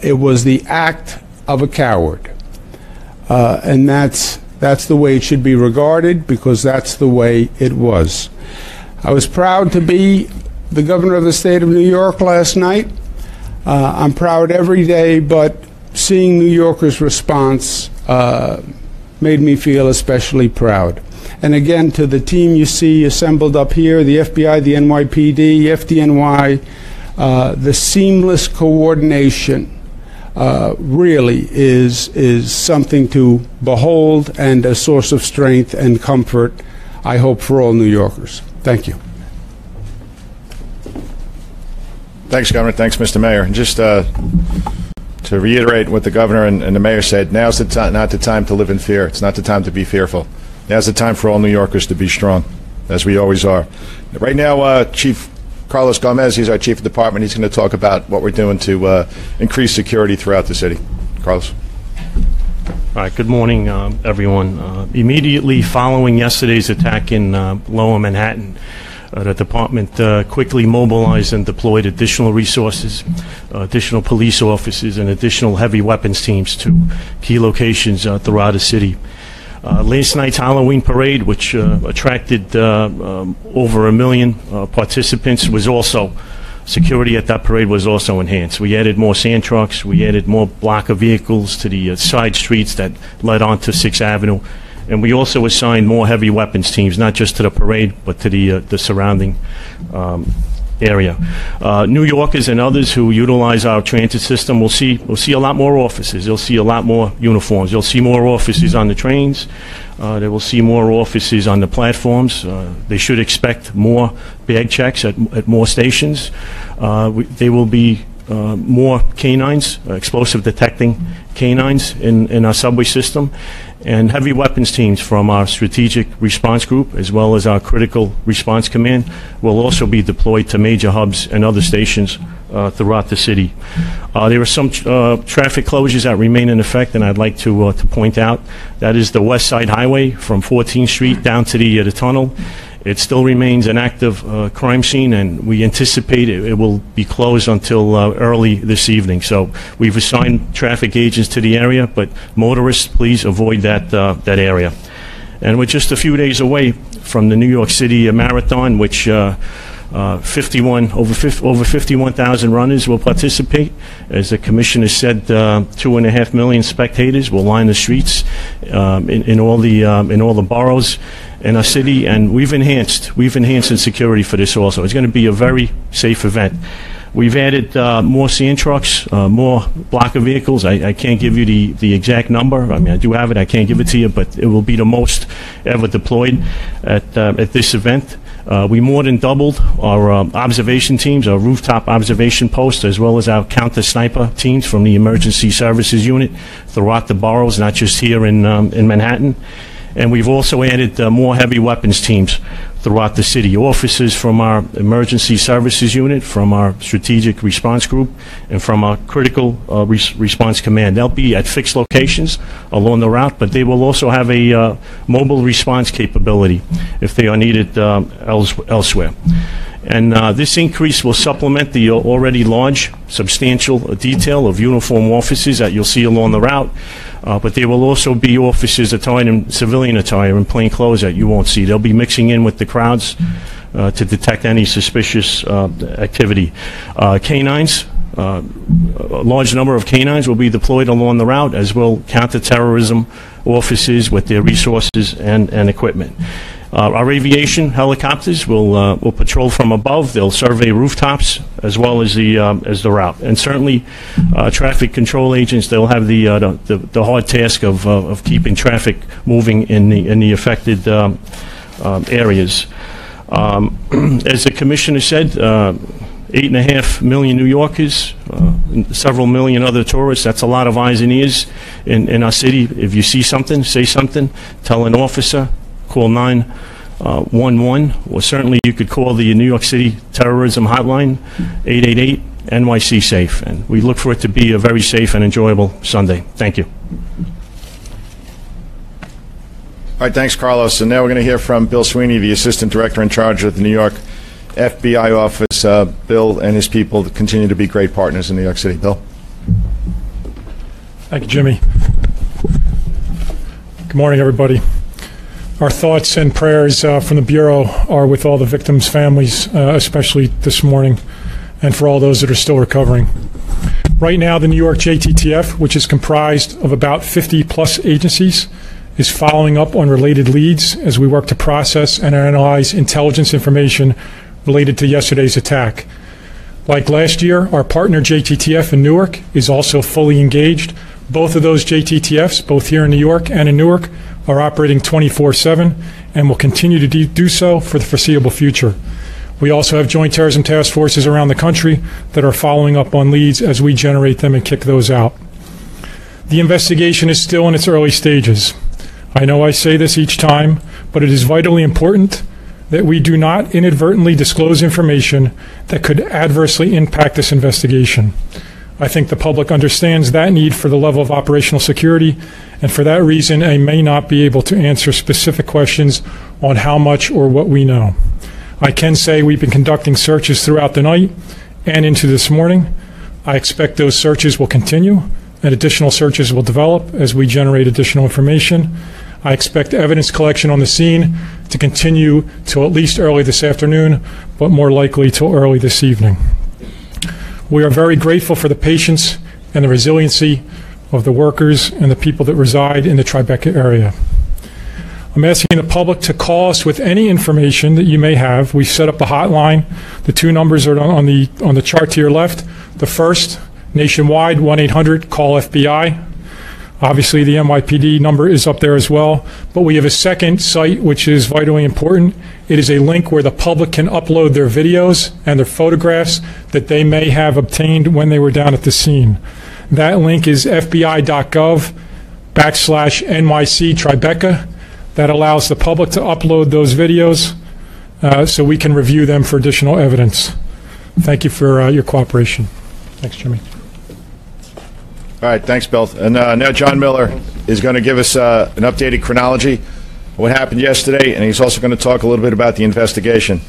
It was the act of a coward. And that's the way it should be regarded, because that's the way it was. I was proud to be the governor of the state of New York last night. I'm proud every day, but seeing New Yorkers' response made me feel especially proud. And again, to the team you see assembled up here, the FBI, the NYPD, FDNY, the seamless coordination really is something to behold, and a source of strength and comfort, I hope, for all New Yorkers. Thank you. Thanks, Governor. Thanks, Mr. Mayor. And just to reiterate what the governor and the mayor said, now's not the time to live in fear. It's not the time to be fearful. Now's the time for all New Yorkers to be strong, as we always are. Right now, Chief Carlos Gomez, he's our chief of department. He's going to talk about what we're doing to increase security throughout the city. Carlos. All right, good morning, everyone. Immediately following yesterday's attack in Lower Manhattan, the department quickly mobilized and deployed additional resources, additional police officers, and additional heavy weapons teams to key locations throughout the city. Last night's Halloween parade, which attracted over 1 million participants, was also, security at that parade was also enhanced. We added more sand trucks, we added more blocker vehicles to the side streets that led onto 6th Avenue, and we also assigned more heavy weapons teams, not just to the parade, but to the surrounding area. New Yorkers and others who utilize our transit system will see a lot more officers. They'll see a lot more uniforms. You'll see more officers on the trains. They will see more officers on the platforms. They should expect more bag checks at more stations. There will be more canines, explosive detecting canines in our subway system, and heavy weapons teams from our strategic response group, as well as our critical response command, will also be deployed to major hubs and other stations throughout the city. There are some traffic closures that remain in effect, and I'd like to point out that is the West Side Highway from 14th Street down to the tunnel. It still remains an active crime scene, and we anticipate it will be closed until early this evening. So we've assigned traffic agents to the area, but motorists, please avoid that area. And we're just a few days away from the New York City Marathon, which over 51,000 runners will participate. As the commissioner said, 2.5 million spectators will line the streets in all the boroughs in our city, and we've enhanced in security for this also. It's going to be a very safe event. We've added more sand trucks, more blocker vehicles. I can't give you the exact number. I mean, I do have it. I can't give it to you, but it will be the most ever deployed at this event. We more than doubled our observation teams, our rooftop observation posts, as well as our counter-sniper teams from the Emergency Services Unit throughout the boroughs, not just here in Manhattan. And we've also added more heavy weapons teams throughout the city. Officers from our Emergency Services Unit, from our Strategic Response Group, and from our Critical Response Command. They'll be at fixed locations along the route, but they will also have a mobile response capability if they are needed elsewhere. And this increase will supplement the already large, substantial detail of uniform officers that you'll see along the route. But there will also be officers attired in civilian attire and plain clothes that you won't see. They'll be mixing in with the crowds to detect any suspicious activity. Canines, a large number of canines will be deployed along the route, as will counterterrorism officers with their resources and equipment. Our aviation helicopters will patrol from above. They'll survey rooftops as well as the route, and certainly traffic control agents. They'll have the hard task of keeping traffic moving in the affected areas. As the commissioner said, 8.5 million New Yorkers, several million other tourists. That's a lot of eyes and ears in our city. If you see something, say something. Tell an officer. Call 911, or certainly you could call the New York City Terrorism Hotline, 888 NYC SAFE. And we look for it to be a very safe and enjoyable Sunday. Thank you. All right, thanks, Carlos. And now we're going to hear from Bill Sweeney, the Assistant Director in charge of the New York FBI office. Bill and his people continue to be great partners in New York City. Bill? Thank you, Jimmy. Good morning, everybody. Our thoughts and prayers from the Bureau are with all the victims' families, especially this morning, and for all those that are still recovering. Right now, the New York JTTF, which is comprised of about 50-plus agencies, is following up on related leads as we work to process and analyze intelligence information related to yesterday's attack. Like last year, our partner JTTF in Newark is also fully engaged. Both of those JTTFs, both here in New York and in Newark, are operating 24/7 and will continue to do so for the foreseeable future. We also have joint terrorism task forces around the country that are following up on leads as we generate them and kick those out. The investigation is still in its early stages. I know I say this each time, but it is vitally important that we do not inadvertently disclose information that could adversely impact this investigation. I think the public understands that need for the level of operational security, and for that reason, I may not be able to answer specific questions on how much or what we know. I can say we've been conducting searches throughout the night and into this morning. I expect those searches will continue, and additional searches will develop as we generate additional information. I expect evidence collection on the scene to continue till at least early this afternoon, but more likely till early this evening. We are very grateful for the patience and the resiliency of the workers and the people that reside in the Tribeca area. I'm asking the public to call us with any information that you may have. We've set up a hotline. The two numbers are on the chart to your left. The first, nationwide, 1-800-CALL-FBI. Obviously, the NYPD number is up there as well. But we have a second site, which is vitally important. It is a link where the public can upload their videos and their photographs that they may have obtained when they were down at the scene. That link is fbi.gov/NYC Tribeca. That allows the public to upload those videos so we can review them for additional evidence. Thank you for your cooperation. Thanks, Jimmy. All right, thanks, Bill. And now John Miller is going to give us an updated chronology of what happened yesterday, and he's also going to talk a little bit about the investigation.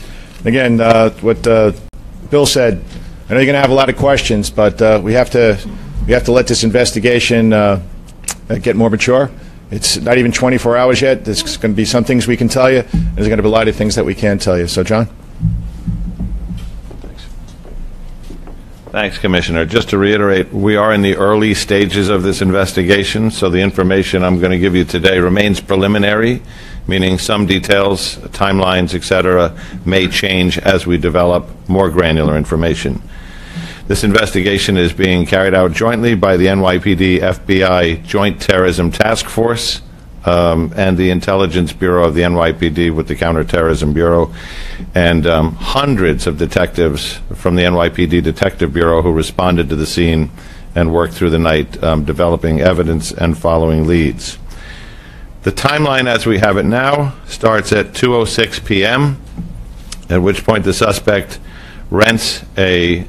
Again, what Bill said, I know you're going to have a lot of questions, but we have to let this investigation get more mature. It's not even 24 hours yet. There's going to be some things we can tell you. There's going to be a lot of things that we can't tell you. So, John? Thanks, Commissioner. Just to reiterate, we are in the early stages of this investigation, so the information I'm going to give you today remains preliminary, meaning some details, timelines, etc., may change as we develop more granular information. This investigation is being carried out jointly by the NYPD FBI Joint Terrorism Task Force and the Intelligence Bureau of the NYPD with the Counterterrorism Bureau, and hundreds of detectives from the NYPD Detective Bureau who responded to the scene and worked through the night developing evidence and following leads. The timeline as we have it now starts at 2:06 p.m., at which point the suspect rents a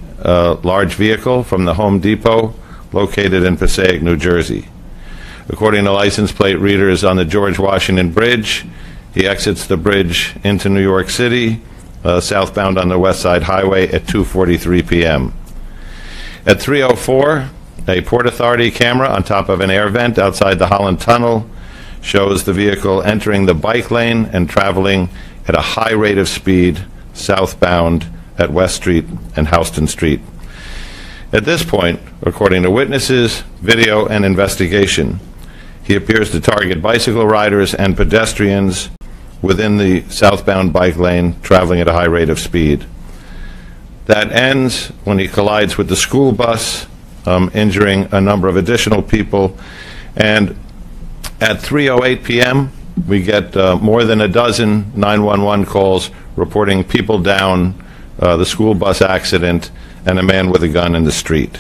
large vehicle from the Home Depot located in Passaic, New Jersey. According to license plate readers on the George Washington Bridge, he exits the bridge into New York City, southbound on the West Side Highway at 2:43 p.m. At 3:04, a Port Authority camera on top of an air vent outside the Holland Tunnel shows the vehicle entering the bike lane and traveling at a high rate of speed southbound at West Street and Houston Street. At this point, according to witnesses, video, and investigation, he appears to target bicycle riders and pedestrians within the southbound bike lane, traveling at a high rate of speed. That ends when he collides with the school bus, injuring a number of additional people. And at 3:08 p.m., we get more than a dozen 911 calls reporting people down, the school bus accident, and a man with a gun in the street.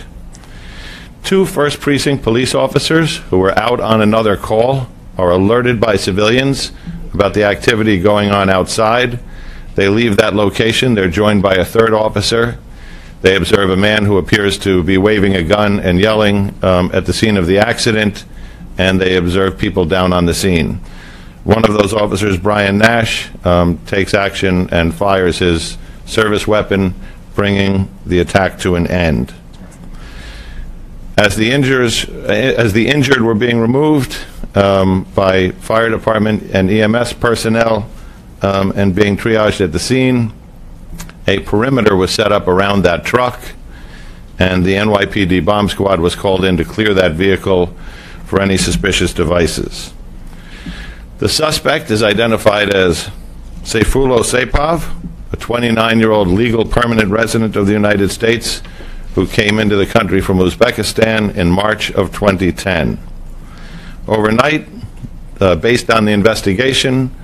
Two 1st Precinct police officers who were out on another call are alerted by civilians about the activity going on outside. They leave that location. They're joined by a 3rd officer. They observe a man who appears to be waving a gun and yelling at the scene of the accident, and they observe people down on the scene. One of those officers, Brian Nash, takes action and fires his service weapon, bringing the attack to an end. As the injured were being removed by fire department and EMS personnel and being triaged at the scene, a perimeter was set up around that truck, and the NYPD bomb squad was called in to clear that vehicle for any suspicious devices. The suspect is identified as Sayfullo Saipov, a 29-year-old legal permanent resident of the United States who came into the country from Uzbekistan in March of 2010. Overnight, based on the investigation,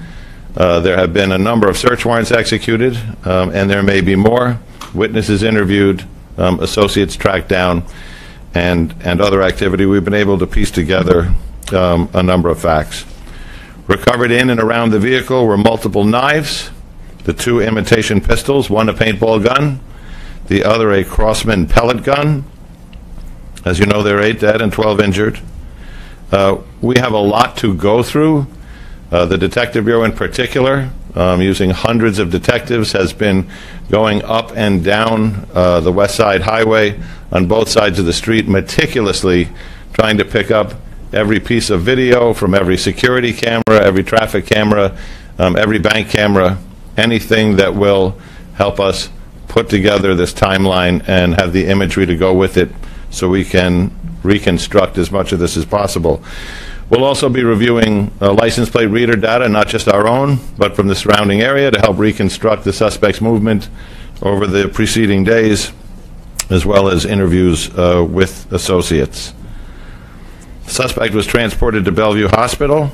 there have been a number of search warrants executed, and there may be more. Witnesses interviewed, associates tracked down, and other activity. We've been able to piece together a number of facts. Recovered in and around the vehicle were multiple knives, the 2 imitation pistols, one a paintball gun, the other a Crossman pellet gun. As you know, there are 8 dead and 12 injured. We have a lot to go through. The Detective Bureau in particular, using hundreds of detectives, has been going up and down the West Side Highway on both sides of the street, meticulously trying to pick up every piece of video from every security camera, every traffic camera, every bank camera, anything that will help us put together this timeline and have the imagery to go with it so we can reconstruct as much of this as possible. We'll also be reviewing license plate reader data, not just our own, but from the surrounding area, to help reconstruct the suspect's movement over the preceding days, as well as interviews with associates. The suspect was transported to Bellevue Hospital.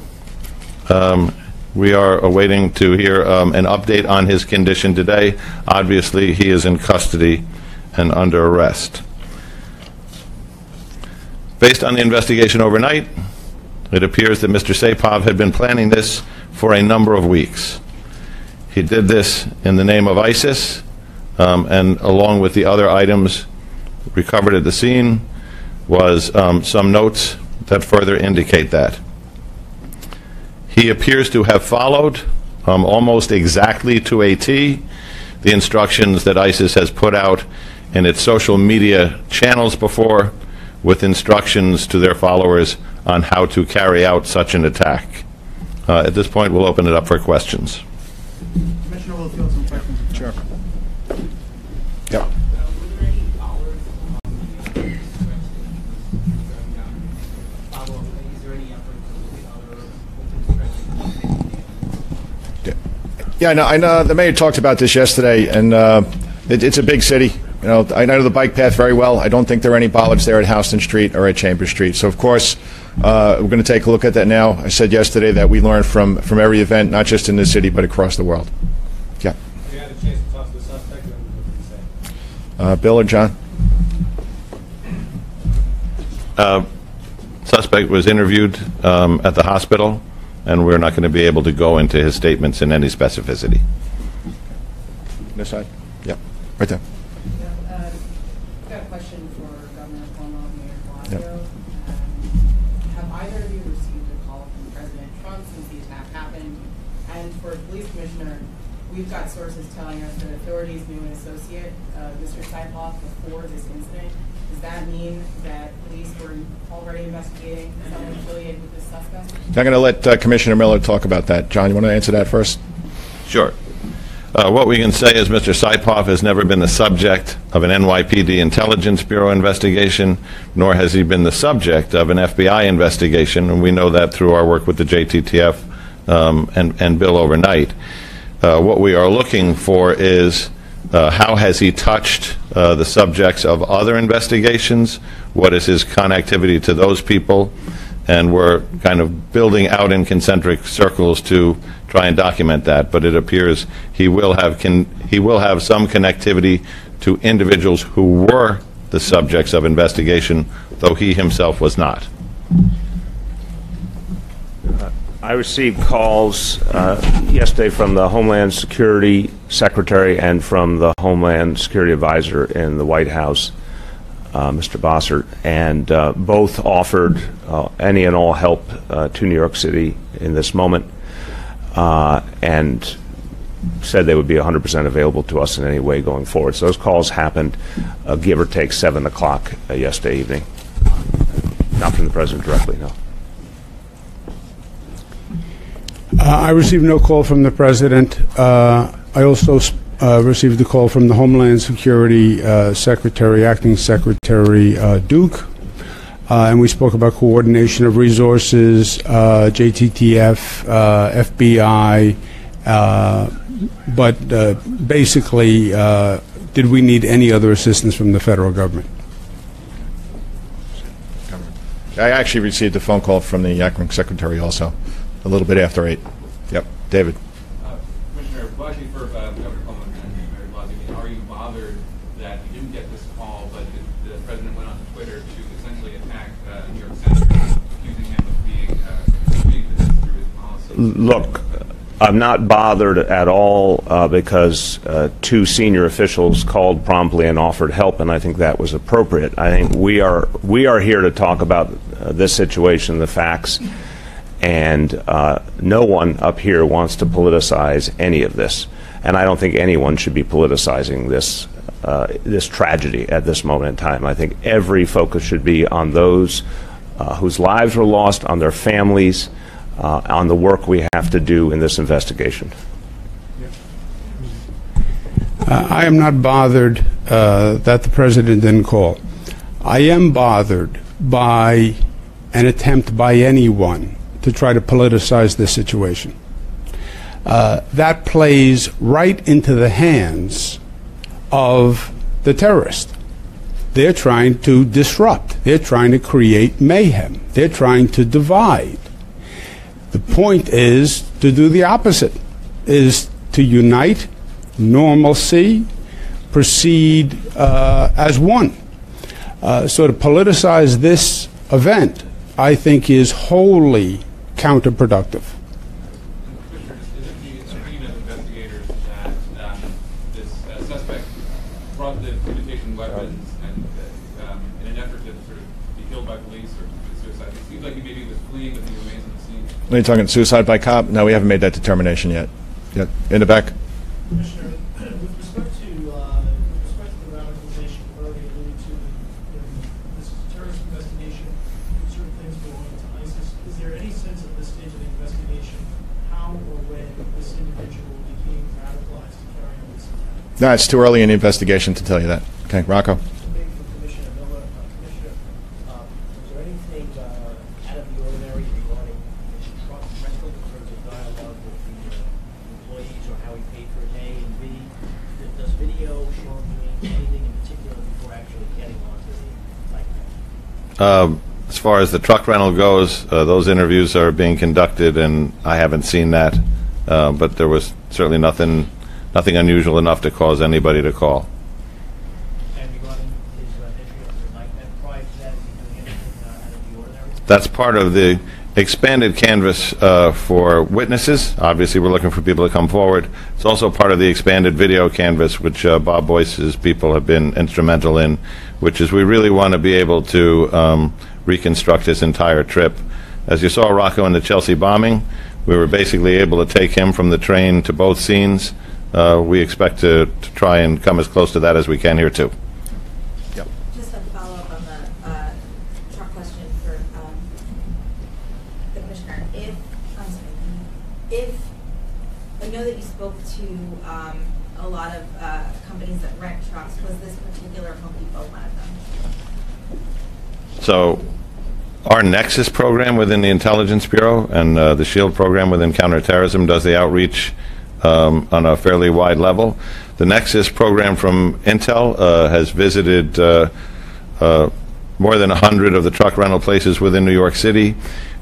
We are awaiting to hear an update on his condition today. Obviously, he is in custody and under arrest. Based on the investigation overnight, it appears that Mr. Saipov had been planning this for a number of weeks. He did this in the name of ISIS, and along with the other items recovered at the scene was some notes that further indicate that. He appears to have followed almost exactly to a T the instructions that ISIS has put out in its social media channels before, with instructions to their followers on how to carry out such an attack. At this point, we'll open it up for questions. Commissioner Littlefield, some questions. Sure. Yeah. Yeah, I know the mayor talked about this yesterday, and it's a big city. You know, I know the bike path very well. I don't think there are any bollards there at Houston Street or at Chambers Street. So, of course, we're going to take a look at that now. I said yesterday that we learn from every event, not just in this city, but across the world. Yeah. Have you had a chance to talk to the suspect? What did he say? Bill or John? Suspect was interviewed at the hospital, and we're not going to be able to go into his statements in any specificity. This side? Yeah. Right there. I've got a question for Governor Cuomo and Mayor Blasio. Yep. Have either of you received a call from President Trump since the attack happened? And for Police Commissioner, we've got sources telling us that authorities knew an associate, Mr. Saipov, before this incident. Does that mean that police were already investigating someone affiliated with this suspect? I'm going to let Commissioner Miller talk about that. John, you want to answer that first? Sure. What we can say is Mr. Saipov has never been the subject of an NYPD Intelligence Bureau investigation, nor has he been the subject of an FBI investigation, and we know that through our work with the JTTF and Bill overnight. What we are looking for is how has he touched the subjects of other investigations, what is his connectivity to those people, and we're kind of building out in concentric circles to try and document that. But it appears he will have some connectivity to individuals who were the subjects of investigation, though he himself was not. I received calls yesterday from the Homeland Security Secretary and from the Homeland Security Advisor in the White House, Mr. Bossert, and both offered any and all help to New York City in this moment, and said they would be 100% available to us in any way going forward. So those calls happened, give or take 7 o'clock yesterday evening. Not from the president directly, no. I received no call from the president. I also received a call from the Homeland Security Secretary, Acting Secretary Duke, and we spoke about coordination of resources, JTTF, FBI, but basically, did we need any other assistance from the federal government? I actually received a phone call from the acting secretary also, a little bit after 8. Yep, David. Commissioner, lucky for Governor Coleman and Mayor Blasey, are you bothered that you didn't get this call, but the president went on Twitter to essentially attack New York Senator, accusing him of being this through his policy? Look, I'm not bothered at all because two senior officials called promptly and offered help, and I think that was appropriate. I think we are here to talk about this situation, the facts, and no one up here wants to politicize any of this, and I don't think anyone should be politicizing this this tragedy at this moment in time. I think every focus should be on those whose lives were lost, on their families, on the work we have to do in this investigation. I am not bothered that the president didn't call. I am bothered by an attempt by anyone to try to politicize this situation. That plays right into the hands of the terrorist. They're trying to disrupt. They're trying to create mayhem. They're trying to divide. The point is to do the opposite, is to unite, normalcy, proceed as one. So to politicize this event, I think, is wholly counterproductive. Commissioner, is it the opinion of investigators that this suspect brought the imitation weapons and in an effort to sort of be killed by police or commit suicide? It seems like he maybe was fleeing, but he remains on the scene. Are you talking suicide by cop? No, we haven't made that determination yet. Yep. In the back. Commissioner, with respect to the radicalization you already alluded to, this terrorist investigation, certain things belonging to ISIS, is there any sense at this stage of the investigation how or when this individual became radicalized to carry on this attack? No, it's too early in the investigation to tell you that. Okay, Rocco. Maybe from Commissioner Miller. Commissioner, was there anything out of the ordinary regarding his truck rental in terms of dialogue with the employees or how he paid for a day? And does video show him doing anything in particular before actually getting onto the bike? As far as the truck rental goes, those interviews are being conducted, and I haven't seen that. But there was certainly nothing unusual enough to cause anybody to call. And regarding his entry onto the bike, and prior to that, is he doing anything out of the ordinary? That's part of the expanded canvas for witnesses. Obviously, we're looking for people to come forward. It's also part of the expanded video canvas, which Bob Boyce's people have been instrumental in, which is we really want to be able to reconstruct this entire trip. As you saw Rocco in the Chelsea bombing, we were basically able to take him from the train to both scenes. We expect to try and come as close to that as we can here, too. Just a follow-up on the truck question for the commissioner. If I know that you spoke to a lot of companies that rent trucks, was this particular Home Depot one of them? So our Nexus program within the Intelligence Bureau and the SHIELD program within counterterrorism does the outreach on a fairly wide level. The Nexus program from Intel has visited more than 100 of the truck rental places within New York City.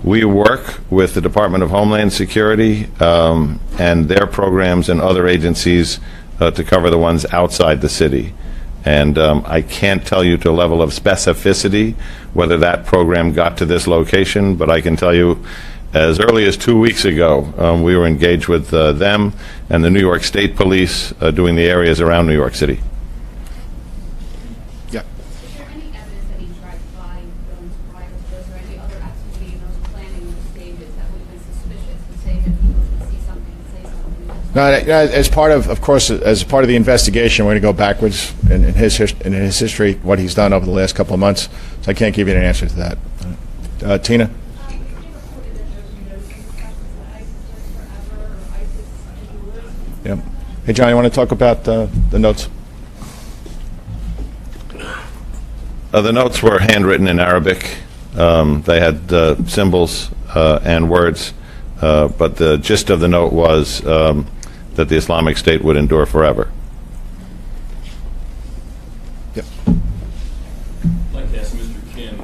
We work with the Department of Homeland Security and their programs and other agencies to cover the ones outside the city. And I can't tell you to a level of specificity whether that program got to this location, but I can tell you as early as 2 weeks ago, we were engaged with them and the New York State Police doing the areas around New York City. Yeah. Is there any evidence that he tried flying drones prior to this, or any other activity in those planning stages that would have been suspicious to say that people could see something, say something? No, as part of course, as part of the investigation, we're going to go backwards in his history, what he's done over the last couple of months. So I can't give you an answer to that. Tina? Yep. Hey, John, you want to talk about the notes? The notes were handwritten in Arabic. They had symbols and words, but the gist of the note was that the Islamic State would endure forever. Yep. I'd like to ask Mr. Kim,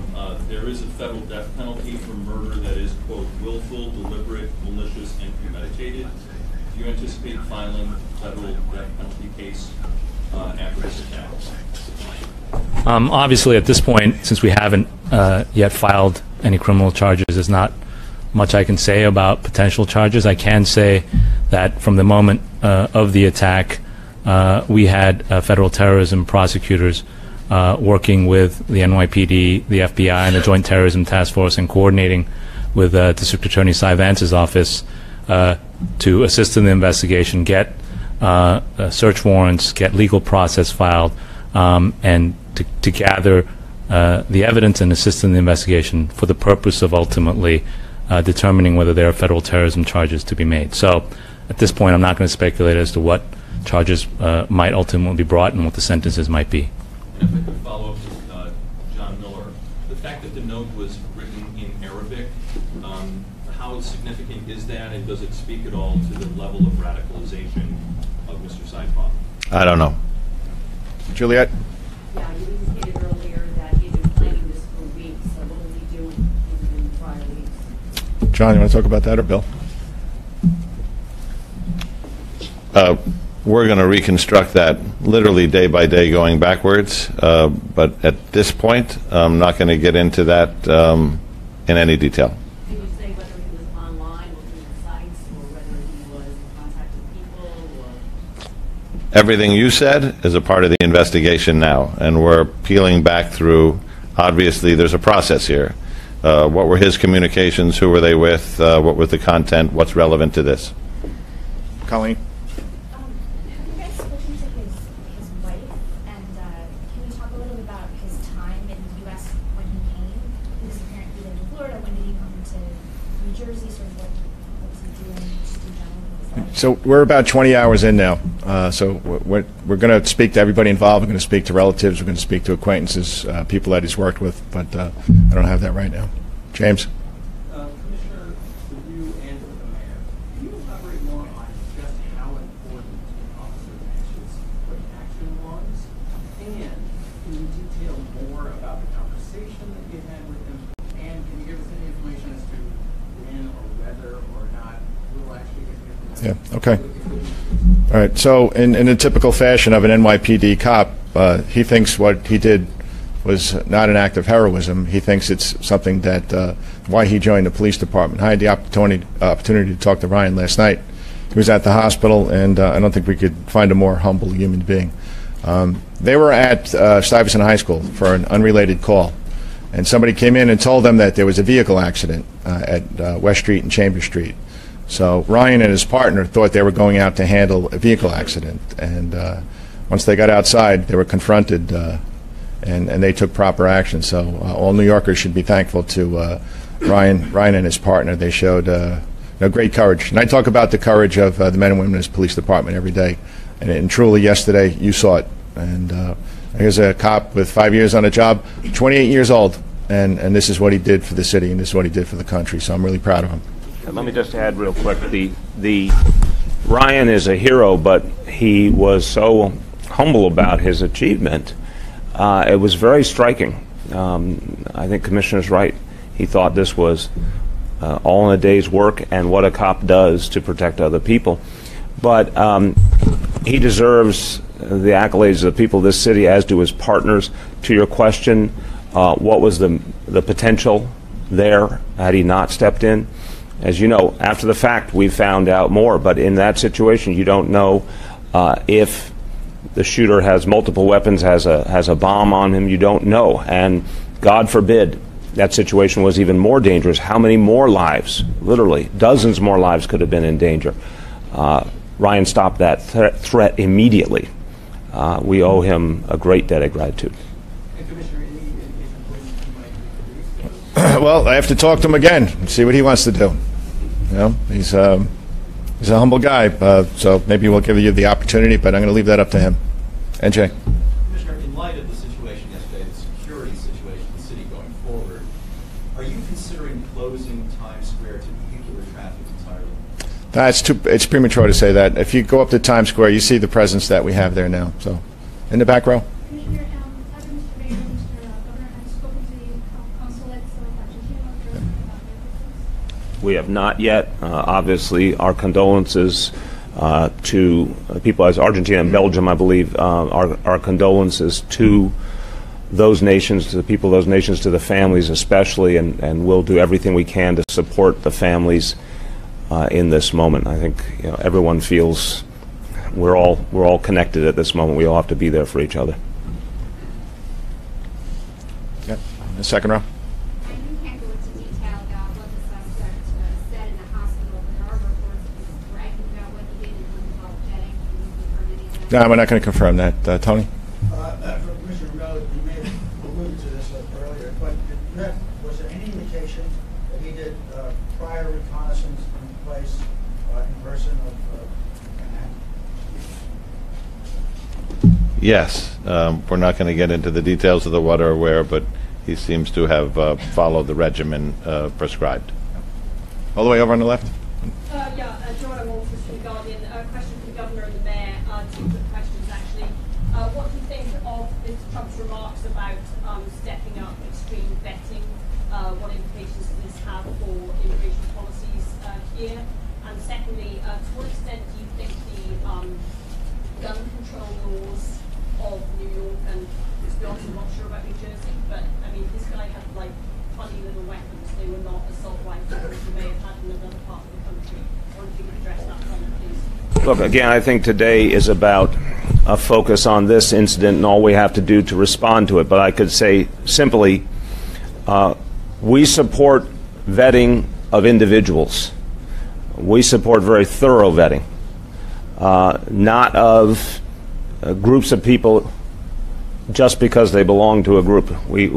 there is a federal death penalty for murder that is, quote, willful, deliberate, malicious, and premeditated. Do you anticipate filing a federal death penalty case after this attack? Obviously, at this point, since we haven't yet filed any criminal charges, there's not much I can say about potential charges. I can say that from the moment of the attack, we had federal terrorism prosecutors working with the NYPD, the FBI, and the Joint Terrorism Task Force, and coordinating with District Attorney Cy Vance's office to assist in the investigation, get search warrants, get legal process filed, and to gather the evidence and assist in the investigation for the purpose of ultimately determining whether there are federal terrorism charges to be made. So at this point, I'm not going to speculate as to what charges might ultimately be brought and what the sentences might be. And if I could follow up with John Miller, the fact that the note was written in Arabic, how significant is that, and does it speak at all to the level of radicalization of Mr. Saipov? I don't know. Juliet? Yeah, you indicated earlier that you've been planning this for weeks, so what will we do in the prior weeks? John, you want to talk about that, or Bill? We're going to reconstruct that literally day by day going backwards, but at this point, I'm not going to get into that in any detail. Can you say whether he was online or through the sites, or whether he was in contact with people, or? Everything you said is a part of the investigation now, and we're peeling back through. Obviously, there's a process here. What were his communications? Who were they with? What was the content? What's relevant to this? Colleen? Have you guys spoken to his wife? And can you talk a little bit about his time in the U.S. when he came? He was apparently living in Florida. When did he come to New Jersey? Sort of what was he doing just in general? So we're about 20 hours in now. So we're going to speak to everybody involved. We're going to speak to relatives. We're going to speak to acquaintances, people that he's worked with. But I don't have that right now. James? Commissioner, for you and for the mayor, can you elaborate more on just how important Officer Vance's quick action was? And can you detail more about the conversation that you had with him? And can you give us any information as to when or whether or not we'll actually get to hear from him? Yeah, okay. All right, so in the typical fashion of an NYPD cop, he thinks what he did was not an act of heroism. He thinks it's something that, why he joined the police department. I had the opportunity to talk to Ryan last night. He was at the hospital, and I don't think we could find a more humble human being. They were at Stuyvesant High School for an unrelated call, and somebody came in and told them that there was a vehicle accident at West Street and Chambers Street. So Ryan and his partner thought they were going out to handle a vehicle accident, and once they got outside, they were confronted, and they took proper action. So all New Yorkers should be thankful to Ryan and his partner. They showed great courage. And I talk about the courage of the men and women in this police department every day. And truly, yesterday, you saw it. And here's a cop with 5 years on the job, 28 years old, and this is what he did for the city, and this is what he did for the country. So I'm really proud of him. Let me just add real quick, the Ryan is a hero, but he was so humble about his achievement. It was very striking. I think Commissioner's right. He thought this was all in a day's work and what a cop does to protect other people. But he deserves the accolades of the people of this city, as do his partners. To your question, what was the potential there had he not stepped in? As you know, after the fact, we found out more. But in that situation, you don't know if the shooter has multiple weapons, has a bomb on him. You don't know. And God forbid that situation was even more dangerous. How many more lives, literally dozens more lives, could have been in danger? Ryan stopped that threat immediately. We owe him a great debt of gratitude. And Commissioner, any indication when you might be released? Well, I have to talk to him again and see what he wants to do. You know, he's a humble guy, so maybe we'll give you the opportunity, but I'm going to leave that up to him. NJ. Commissioner, in light of the situation yesterday, the security situation in the city going forward, are you considering closing Times Square to vehicular traffic entirely? It's premature to say that. If you go up to Times Square, you see the presence that we have there now. So, in the back row. Commissioner, other Mr. Mayor, Mr. Governor, have you spoken to the consulates of Argentina about their business? We have not yet. Obviously, our condolences to people as Argentina and Belgium, I believe, our condolences to those nations, to the people of those nations, to the families especially, and we'll do everything we can to support the families in this moment. I think everyone feels we're all connected at this moment. We all have to be there for each other. Yeah. The second row. You can't go into detail about what the suspect said in the hospital, but there are reports bragging about what he did in terms of jetting. Can you confirm any of that? No, we're not going to confirm that. Tony? For Commissioner Miller, you may have alluded to this earlier, but was there any indication that he did prior reconnaissance in place in person of Manhattan? Yes. We're not going to get into the details of the what or where, but he seems to have followed the regimen prescribed. All the way over on the left. Joanna Walters from The Guardian. A question for the Governor and the Mayor. Two quick questions, actually. What do you think of Mr. Trump's remarks about stepping up extreme vetting? What implications does this have for immigration policies here? And secondly, to what extent do you think the gun control laws of New York, and to be honest, I'm not sure about New Jersey, but I mean, this guy had like funny little weapons. They were not assault rifles. You may have had in another part of the country. Or if you could address that further, please. Look, again, I think today is about a focus on this incident and all we have to do to respond to it. But I could say simply, we support vetting of individuals. We support very thorough vetting, not of groups of people just because they belong to a group. I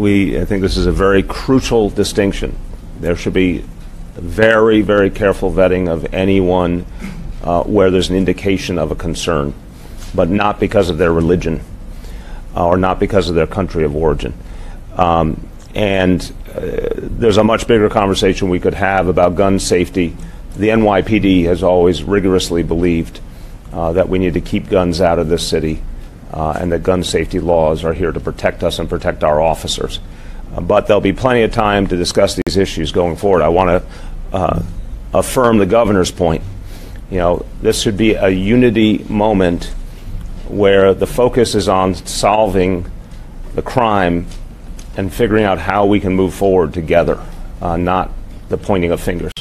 think this is a very crucial distinction. There should be very, very careful vetting of anyone where there's an indication of a concern, but not because of their religion or not because of their country of origin. There's a much bigger conversation we could have about gun safety. The NYPD has always rigorously believed that we need to keep guns out of this city and that gun safety laws are here to protect us and protect our officers. But there'll be plenty of time to discuss these issues going forward. I want to affirm the governor's point. This should be a unity moment where the focus is on solving the crime and figuring out how we can move forward together, not the pointing of fingers.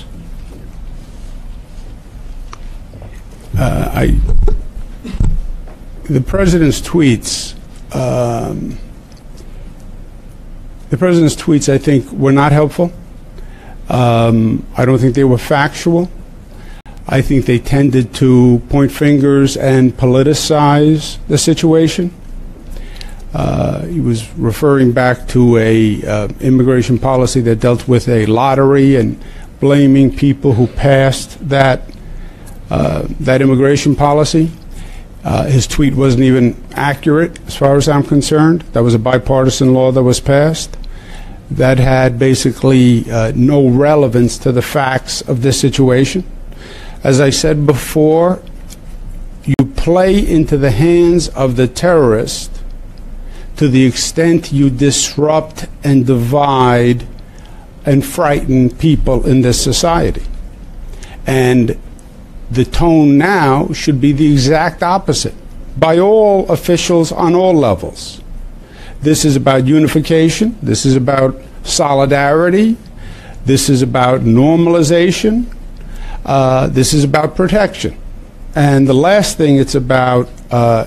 The president's tweets, I think, were not helpful. I don't think they were factual. I think they tended to point fingers and politicize the situation. He was referring back to a immigration policy that dealt with a lottery and blaming people who passed that immigration policy. His tweet wasn't even accurate as far as I'm concerned. That was a bipartisan law that was passed that had basically no relevance to the facts of this situation. As I said before, you play into the hands of the terrorist to the extent you disrupt and divide and frighten people in this society. And the tone now should be the exact opposite by all officials on all levels. This is about unification. This is about solidarity. This is about normalization. This is about protection. And the last thing it's about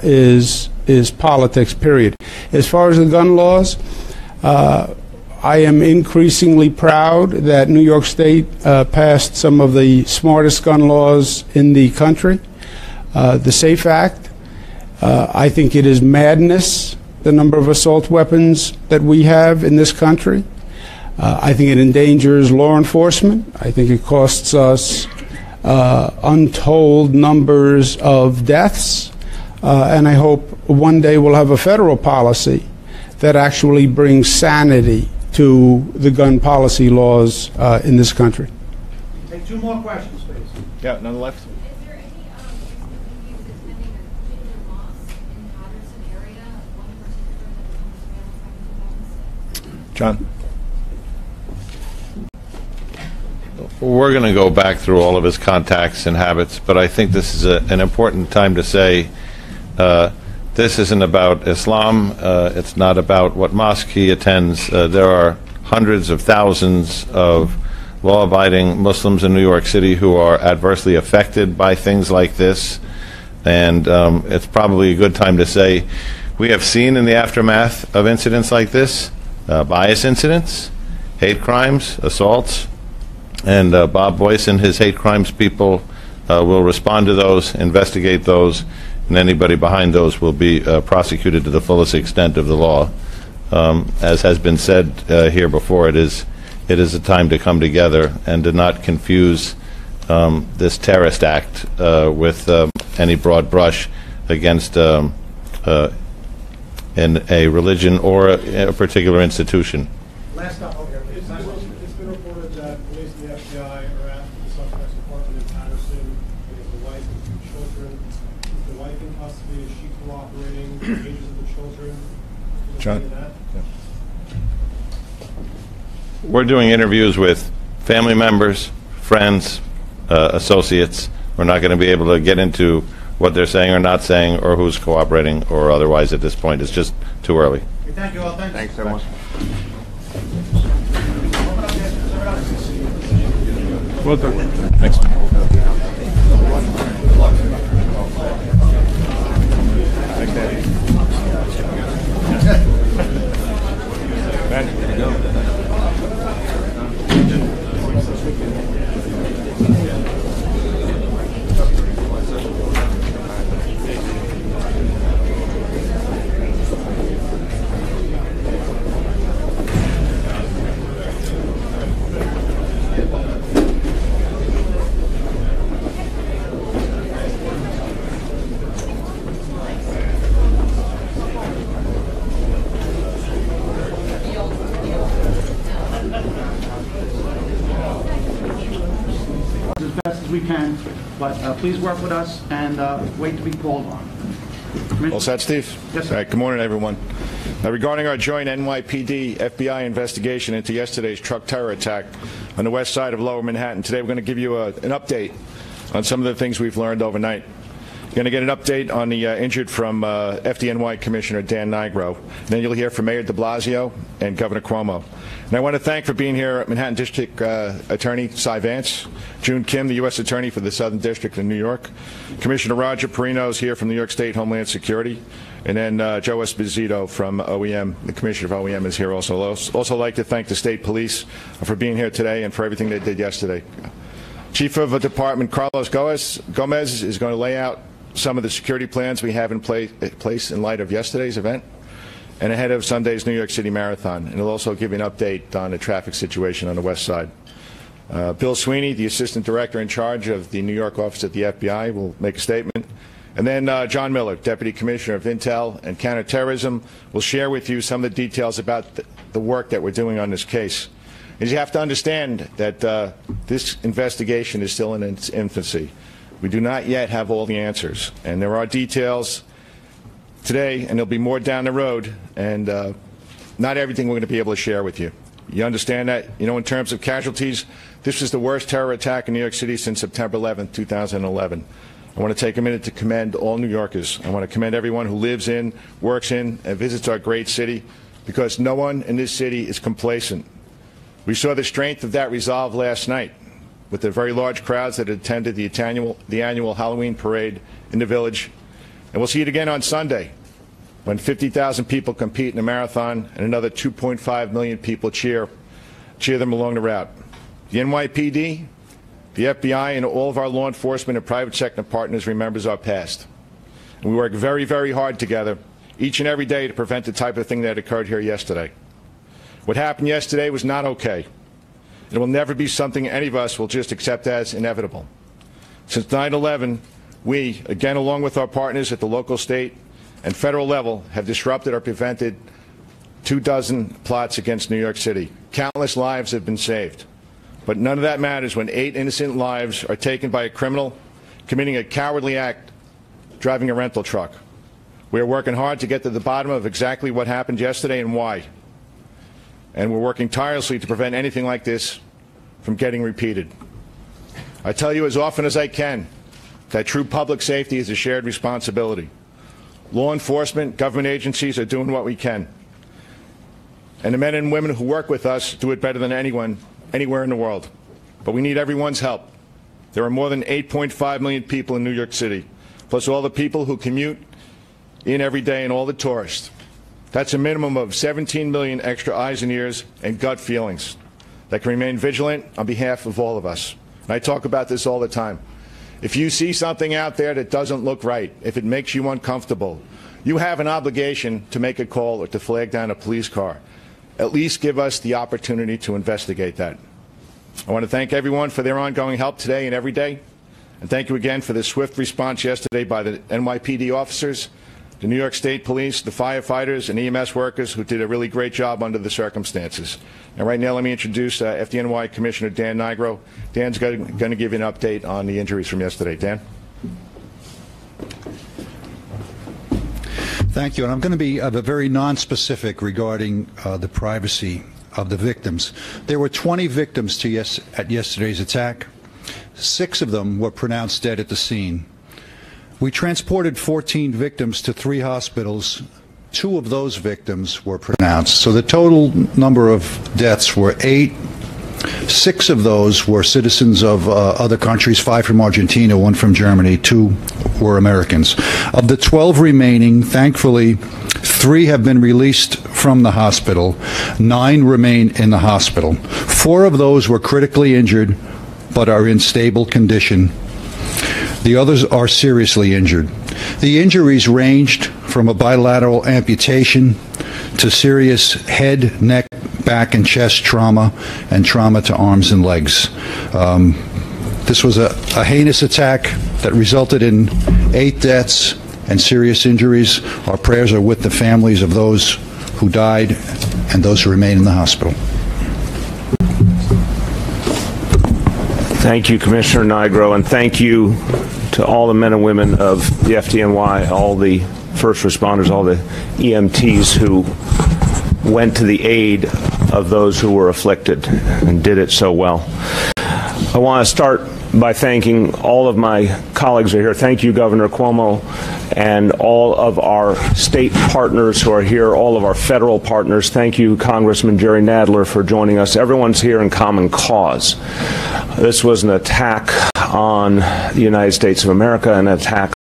is politics, period. As far as the gun laws, I am increasingly proud that New York State passed some of the smartest gun laws in the country. The SAFE Act, I think it is madness, the number of assault weapons that we have in this country. I think it endangers law enforcement. I think it costs us untold numbers of deaths. And I hope one day we'll have a federal policy that actually brings sanity to the gun policy laws in this country. Take 2 more questions, please. Yeah, none left. Is there any news that's pending a particular mosque in the Patterson area, one in particular that becomes available back in 2006? John? We're going to go back through all of his contacts and habits, but I think this is an important time to say this isn't about Islam. It's not about what mosque he attends. There are hundreds of thousands of law-abiding Muslims in New York City who are adversely affected by things like this. And it's probably a good time to say we have seen in the aftermath of incidents like this, bias incidents, hate crimes, assaults, and Bob Boyce and his hate crimes people will respond to those, investigate those, and anybody behind those will be prosecuted to the fullest extent of the law. As has been said here before, it is a time to come together and to not confuse this terrorist act with any broad brush against in a religion or a particular institution. Last up over here, please. It's been reported that police and the FBI are at the suspect's apartment in Patterson. They have the wife and 2 children. Is the wife in custody? Is she cooperating? The ages of the children? John? We're doing interviews with family members, friends, associates. We're not going to be able to get into what they're saying or not saying or who's cooperating or otherwise at this point. It's just too early. Thank you all. Thanks very much. Well done. Thanks. Thanks, Danny. Ben, there you go. as best as we can, but please work with us and wait to be called on. All set, Steve? Yes, sir. All right, good morning, everyone. Regarding our joint NYPD FBI investigation into yesterday's truck terror attack on the west side of Lower Manhattan, today we're going to give you an update on some of the things we've learned overnight. You're going to get an update on the injured from FDNY Commissioner Dan Nigro. Then you'll hear from Mayor de Blasio and Governor Cuomo. And I want to thank for being here Manhattan District Attorney Cy Vance, June Kim, the U.S. Attorney for the Southern District in New York, Commissioner Roger Perino is here from New York State Homeland Security, and then Joe Esposito from OEM, the Commissioner of OEM is here also. I'd also like to thank the State Police for being here today and for everything they did yesterday. Chief of the Department Carlos Gomez is going to lay out some of the security plans we have in place in light of yesterday's event and ahead of Sunday's New York City Marathon. And he'll also give you an update on the traffic situation on the west side. Bill Sweeney, the Assistant Director in charge of the New York office at the FBI, will make a statement. And then John Miller, Deputy Commissioner of Intel and Counterterrorism, will share with you some of the details about the work that we're doing on this case. And you have to understand that this investigation is still in its infancy. We do not yet have all the answers, and there are details today, and there'll be more down the road, and not everything we're going to be able to share with you. You understand that? You know, in terms of casualties, this is the worst terror attack in New York City since September 11, 2011. I want to take a minute to commend all New Yorkers. I want to commend everyone who lives in, works in, and visits our great city, because no one in this city is complacent. We saw the strength of that resolve last night with the very large crowds that attended the annual Halloween parade in the Village. And we'll see it again on Sunday when 50,000 people compete in a marathon and another 2.5 million people cheer them along the route. The NYPD, the FBI, and all of our law enforcement and private sector partners remembers our past. And we work very, very hard together each and every day to prevent the type of thing that occurred here yesterday. What happened yesterday was not okay. It will never be something any of us will just accept as inevitable. Since 9/11, we, again along with our partners at the local, state, and federal level, have disrupted or prevented 24 plots against New York City. Countless lives have been saved. But none of that matters when 8 innocent lives are taken by a criminal committing a cowardly act driving a rental truck. We are working hard to get to the bottom of exactly what happened yesterday and why. And we're working tirelessly to prevent anything like this from getting repeated. I tell you as often as I can that true public safety is a shared responsibility. Law enforcement, government agencies are doing what we can. And the men and women who work with us do it better than anyone, anywhere in the world. But we need everyone's help. There are more than 8.5 million people in New York City, plus all the people who commute in every day and all the tourists. That's a minimum of 17 million extra eyes and ears and gut feelings that can remain vigilant on behalf of all of us. And I talk about this all the time. If you see something out there that doesn't look right, if it makes you uncomfortable, you have an obligation to make a call or to flag down a police car. At least give us the opportunity to investigate that. I want to thank everyone for their ongoing help today and every day. And thank you again for the swift response yesterday by the NYPD officers, the New York State Police, the firefighters, and EMS workers who did a really great job under the circumstances. And right now, let me introduce FDNY Commissioner Dan Nigro. Dan's going to give you an update on the injuries from yesterday. Dan? Thank you. And I'm going to be very non-specific regarding the privacy of the victims. There were 20 victims at yesterday's attack. 6 of them were pronounced dead at the scene. We transported 14 victims to 3 hospitals. 2 of those victims were pronounced. So the total number of deaths were 8. 6 of those were citizens of other countries, 5 from Argentina, 1 from Germany, 2 were Americans. Of the 12 remaining, thankfully, 3 have been released from the hospital. 9 remain in the hospital. 4 of those were critically injured but are in stable condition. The others are seriously injured. The injuries ranged from a bilateral amputation to serious head, neck, back, and chest trauma, and trauma to arms and legs. This was a heinous attack that resulted in 8 deaths and serious injuries. Our prayers are with the families of those who died and those who remain in the hospital. Thank you, Commissioner Nigro, and thank you to all the men and women of the FDNY, all the first responders, all the EMTs who went to the aid of those who were afflicted and did it so well. I want to start by thanking all of my colleagues who are here. Thank you, Governor Cuomo, and all of our state partners who are here, all of our federal partners. Thank you, Congressman Jerry Nadler, for joining us. Everyone's here in common cause. This was an attack on the United States of America, an attack